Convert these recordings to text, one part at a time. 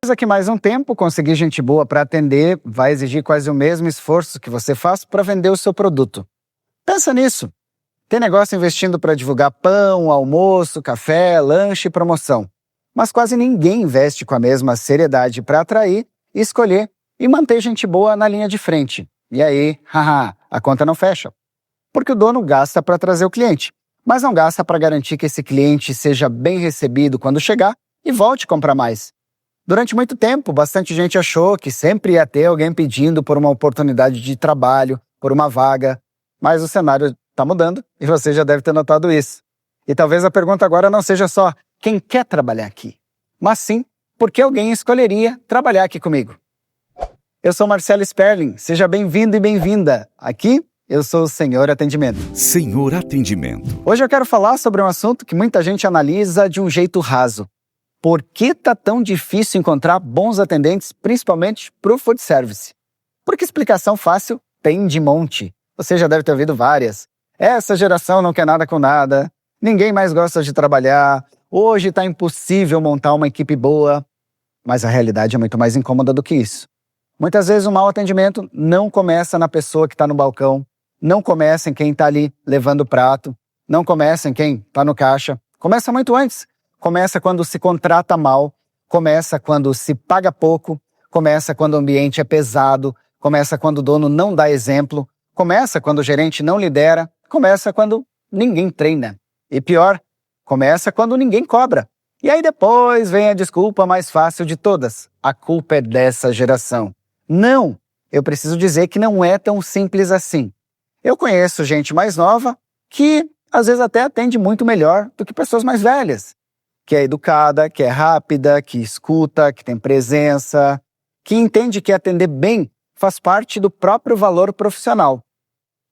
Que mais um tempo conseguir gente boa para atender vai exigir quase o mesmo esforço que você faz para vender o seu produto. Pensa nisso. Tem negócio investindo para divulgar pão, almoço, café, lanche e promoção. Mas quase ninguém investe com a mesma seriedade para atrair, escolher e manter gente boa na linha de frente. E aí, haha, a conta não fecha. Porque o dono gasta para trazer o cliente, mas não gasta para garantir que esse cliente seja bem recebido quando chegar e volte a comprar mais. Durante muito tempo, bastante gente achou que sempre ia ter alguém pedindo por uma oportunidade de trabalho, por uma vaga, mas o cenário está mudando e você já deve ter notado isso. E talvez a pergunta agora não seja só quem quer trabalhar aqui, mas sim por que alguém escolheria trabalhar aqui comigo. Eu sou Marcelo Sperling, seja bem-vindo e bem-vinda. Aqui eu sou o Senhor Atendimento. Senhor Atendimento. Hoje eu quero falar sobre um assunto que muita gente analisa de um jeito raso. Por que tá tão difícil encontrar bons atendentes, principalmente para o food service? Porque explicação fácil tem de monte. Você já deve ter ouvido várias. Essa geração não quer nada com nada, ninguém mais gosta de trabalhar, hoje está impossível montar uma equipe boa. Mas a realidade é muito mais incômoda do que isso. Muitas vezes o mau atendimento não começa na pessoa que está no balcão, não começa em quem está ali levando o prato, não começa em quem está no caixa, começa muito antes. Começa quando se contrata mal, começa quando se paga pouco, começa quando o ambiente é pesado, começa quando o dono não dá exemplo, começa quando o gerente não lidera, começa quando ninguém treina. E pior, começa quando ninguém cobra. E aí depois vem a desculpa mais fácil de todas. A culpa é dessa geração. Não, eu preciso dizer que não é tão simples assim. Eu conheço gente mais nova que às vezes até atende muito melhor do que pessoas mais velhas. Que é educada, que é rápida, que escuta, que tem presença, que entende que atender bem faz parte do próprio valor profissional.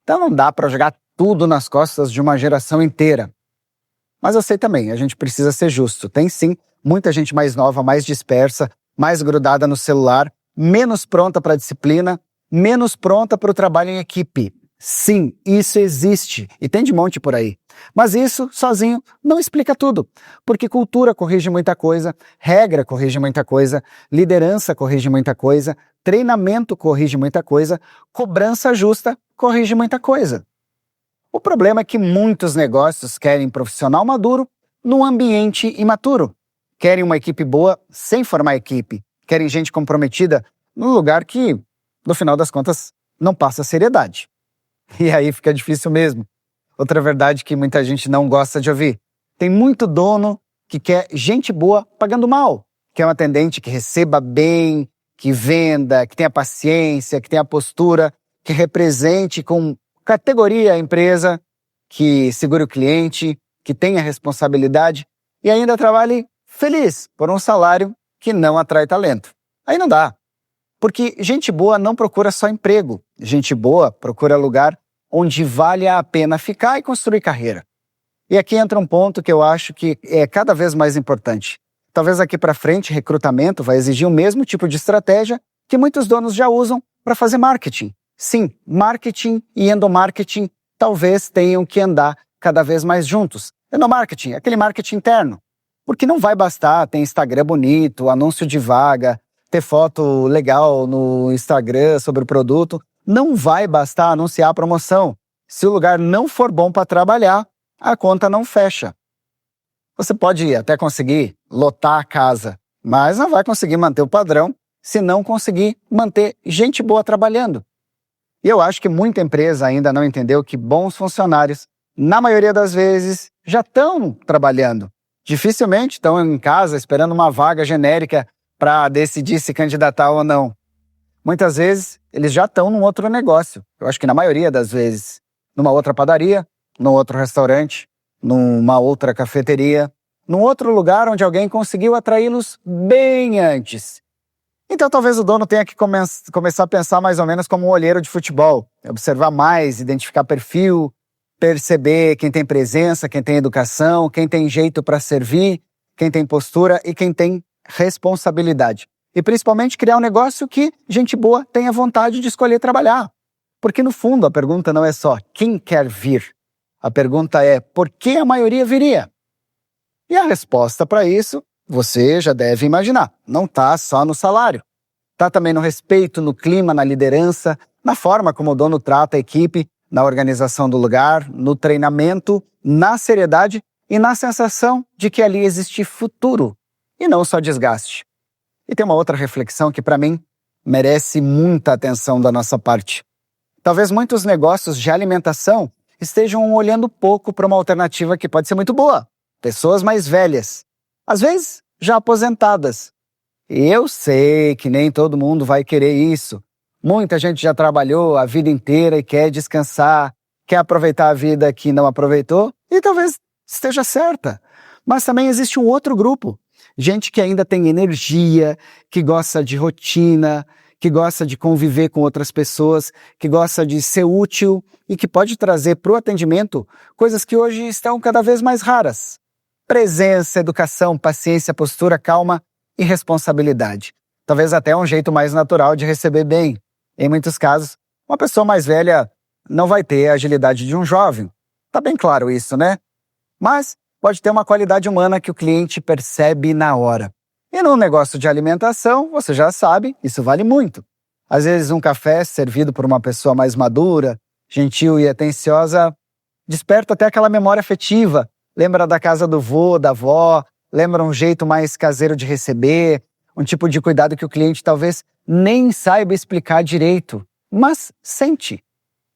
Então não dá para jogar tudo nas costas de uma geração inteira. Mas eu sei também, a gente precisa ser justo. Tem sim muita gente mais nova, mais dispersa, mais grudada no celular, menos pronta para a disciplina, menos pronta para o trabalho em equipe. Sim, isso existe e tem de monte por aí. Mas isso, sozinho, não explica tudo. Porque cultura corrige muita coisa, regra corrige muita coisa, liderança corrige muita coisa, treinamento corrige muita coisa, cobrança justa corrige muita coisa. O problema é que muitos negócios querem profissional maduro num ambiente imaturo. Querem uma equipe boa sem formar equipe. Querem gente comprometida num lugar que, no final das contas, não passa seriedade. E aí fica difícil mesmo. Outra verdade que muita gente não gosta de ouvir. Tem muito dono que quer gente boa pagando mal. Quer um atendente que receba bem, que venda, que tenha paciência, que tenha postura, que represente com categoria a empresa, que segure o cliente, que tenha responsabilidade e ainda trabalhe feliz por um salário que não atrai talento. Aí não dá. Porque gente boa não procura só emprego. Gente boa procura lugar onde vale a pena ficar e construir carreira. E aqui entra um ponto que eu acho que é cada vez mais importante. Talvez daqui para frente, recrutamento vai exigir o mesmo tipo de estratégia que muitos donos já usam para fazer marketing. Sim, marketing e endomarketing talvez tenham que andar cada vez mais juntos. Endomarketing, aquele marketing interno. Porque não vai bastar ter Instagram bonito, anúncio de vaga, ter foto legal no Instagram sobre o produto. Não vai bastar anunciar a promoção. Se o lugar não for bom para trabalhar, a conta não fecha. Você pode até conseguir lotar a casa, mas não vai conseguir manter o padrão se não conseguir manter gente boa trabalhando. E eu acho que muita empresa ainda não entendeu que bons funcionários, na maioria das vezes, já estão trabalhando. Dificilmente estão em casa esperando uma vaga genérica para decidir se candidatar ou não. Muitas vezes, eles já estão num outro negócio. Eu acho que na maioria das vezes. Numa outra padaria, num outro restaurante, numa outra cafeteria, num outro lugar onde alguém conseguiu atraí-los bem antes. Então talvez o dono tenha que começar a pensar mais ou menos como um olheiro de futebol. Observar mais, identificar perfil, perceber quem tem presença, quem tem educação, quem tem jeito para servir, quem tem postura e quem tem responsabilidade. E principalmente criar um negócio que gente boa tenha vontade de escolher trabalhar. Porque no fundo a pergunta não é só quem quer vir. A pergunta é por que a maioria viria? E a resposta para isso você já deve imaginar, não está só no salário. Está também no respeito, no clima, na liderança, na forma como o dono trata a equipe, na organização do lugar, no treinamento, na seriedade e na sensação de que ali existe futuro e não só desgaste. E tem uma outra reflexão que, para mim, merece muita atenção da nossa parte. Talvez muitos negócios de alimentação estejam olhando pouco para uma alternativa que pode ser muito boa. Pessoas mais velhas, às vezes já aposentadas. E eu sei que nem todo mundo vai querer isso. Muita gente já trabalhou a vida inteira e quer descansar, quer aproveitar a vida que não aproveitou e talvez esteja certa. Mas também existe um outro grupo. Gente que ainda tem energia, que gosta de rotina, que gosta de conviver com outras pessoas, que gosta de ser útil e que pode trazer para o atendimento coisas que hoje estão cada vez mais raras. Presença, educação, paciência, postura, calma e responsabilidade. Talvez até um jeito mais natural de receber bem. Em muitos casos, uma pessoa mais velha não vai ter a agilidade de um jovem. Tá bem claro isso, né? Mas pode ter uma qualidade humana que o cliente percebe na hora. E no negócio de alimentação, você já sabe, isso vale muito. Às vezes um café servido por uma pessoa mais madura, gentil e atenciosa, desperta até aquela memória afetiva. Lembra da casa do vô, da avó, lembra um jeito mais caseiro de receber, um tipo de cuidado que o cliente talvez nem saiba explicar direito, mas sente.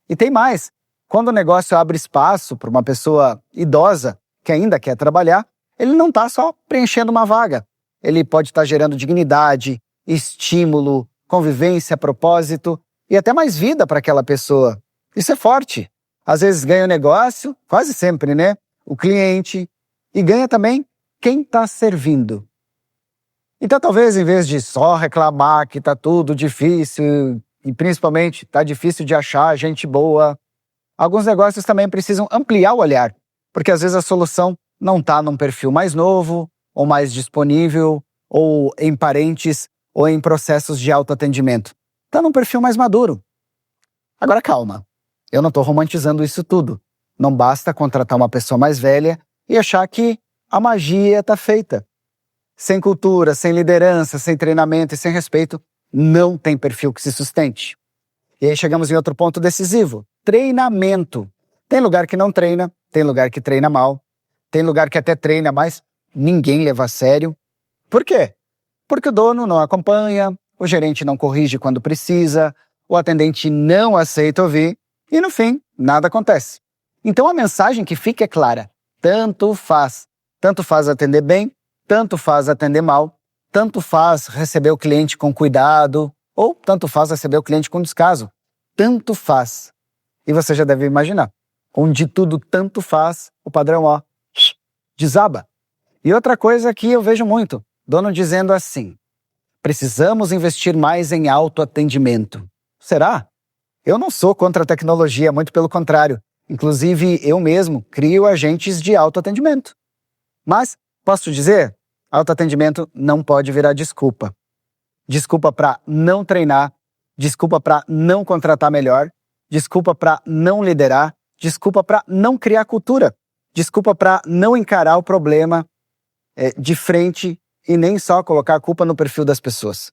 E tem mais, quando o negócio abre espaço para uma pessoa idosa que ainda quer trabalhar, ele não está só preenchendo uma vaga. Ele pode estar gerando dignidade, estímulo, convivência, propósito e até mais vida para aquela pessoa. Isso é forte. Às vezes ganha o negócio, quase sempre, né? O cliente, e ganha também quem está servindo. Então talvez em vez de só reclamar que está tudo difícil e principalmente está difícil de achar gente boa, alguns negócios também precisam ampliar o olhar, porque às vezes a solução não está num perfil mais novo, ou mais disponível, ou em parentes, ou em processos de autoatendimento. Está num perfil mais maduro. Agora calma, eu não estou romantizando isso tudo. Não basta contratar uma pessoa mais velha e achar que a magia está feita. Sem cultura, sem liderança, sem treinamento e sem respeito, não tem perfil que se sustente. E aí chegamos em outro ponto decisivo, treinamento. Tem lugar que não treina, tem lugar que treina mal, tem lugar que até treina, mas ninguém leva a sério. Por quê? Porque o dono não acompanha, o gerente não corrige quando precisa, o atendente não aceita ouvir e, no fim, nada acontece. Então a mensagem que fica é clara: tanto faz. Tanto faz atender bem, tanto faz atender mal, tanto faz receber o cliente com cuidado ou tanto faz receber o cliente com descaso. Tanto faz. E você já deve imaginar, onde tudo tanto faz, o padrão, desaba. E outra coisa que eu vejo muito, dono dizendo assim: precisamos investir mais em autoatendimento. Será? Eu não sou contra a tecnologia, muito pelo contrário. Inclusive, eu mesmo crio agentes de autoatendimento. Mas, posso te dizer, autoatendimento não pode virar desculpa. Desculpa para não treinar, desculpa para não contratar melhor, desculpa para não liderar, desculpa para não criar cultura, desculpa para não encarar o problema de frente e nem só colocar a culpa no perfil das pessoas.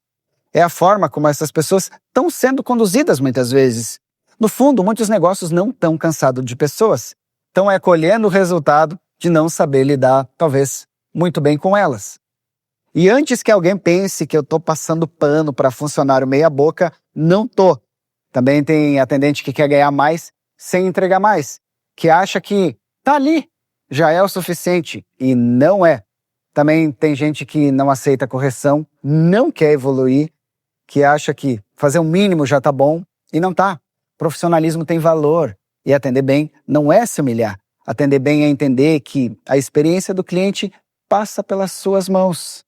É a forma como essas pessoas estão sendo conduzidas muitas vezes. No fundo, muitos negócios não estão cansados de pessoas. Estão colhendo o resultado de não saber lidar, talvez, muito bem com elas. E antes que alguém pense que eu estou passando pano para funcionário meia boca, não tô. Também tem atendente que quer ganhar mais sem entregar mais, que acha que tá ali, já é o suficiente, e não é. Também tem gente que não aceita correção, não quer evoluir, que acha que fazer o mínimo já tá bom, e não tá. Profissionalismo tem valor, e atender bem não é se humilhar. Atender bem é entender que a experiência do cliente passa pelas suas mãos.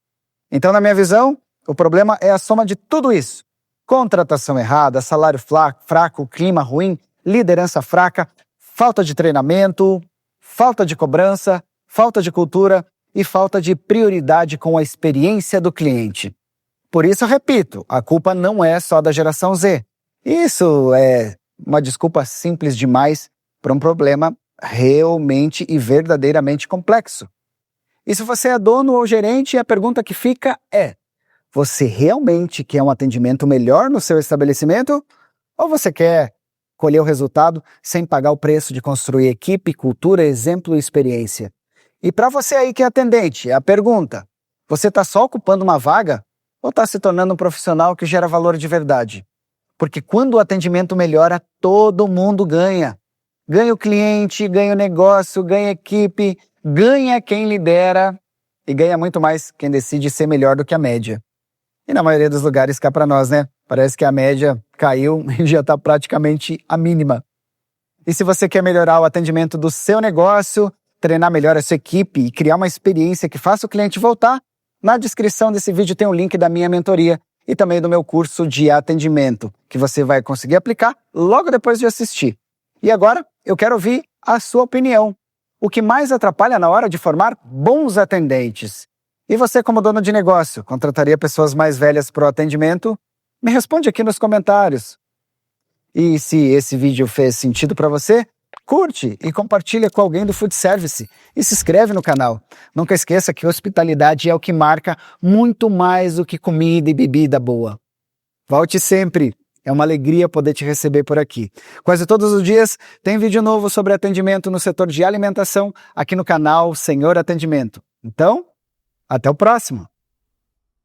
Então, na minha visão, o problema é a soma de tudo isso. Contratação errada, salário fraco, clima ruim, liderança fraca, falta de treinamento, falta de cobrança, falta de cultura e falta de prioridade com a experiência do cliente. Por isso, eu repito, a culpa não é só da geração Z. Isso é uma desculpa simples demais para um problema realmente e verdadeiramente complexo. E se você é dono ou gerente, a pergunta que fica é: você realmente quer um atendimento melhor no seu estabelecimento? Ou você quer colher o resultado sem pagar o preço de construir equipe, cultura, exemplo e experiência? E para você aí que é atendente, a pergunta: você está só ocupando uma vaga ou está se tornando um profissional que gera valor de verdade? Porque quando o atendimento melhora, todo mundo ganha. Ganha o cliente, ganha o negócio, ganha a equipe, ganha quem lidera e ganha muito mais quem decide ser melhor do que a média. E na maioria dos lugares cá para nós, né? Parece que a média caiu e já está praticamente a mínima. E se você quer melhorar o atendimento do seu negócio, treinar melhor a sua equipe e criar uma experiência que faça o cliente voltar, na descrição desse vídeo tem um link da minha mentoria e também do meu curso de atendimento, que você vai conseguir aplicar logo depois de assistir. E agora, eu quero ouvir a sua opinião. O que mais atrapalha na hora de formar bons atendentes? E você, como dono de negócio, contrataria pessoas mais velhas para o atendimento? Me responde aqui nos comentários. E se esse vídeo fez sentido para você, curte e compartilha com alguém do Food Service e se inscreve no canal. Nunca esqueça que hospitalidade é o que marca muito mais do que comida e bebida boa. Volte sempre! É uma alegria poder te receber por aqui. Quase todos os dias tem vídeo novo sobre atendimento no setor de alimentação aqui no canal Senhor Atendimento. Então, até o próximo!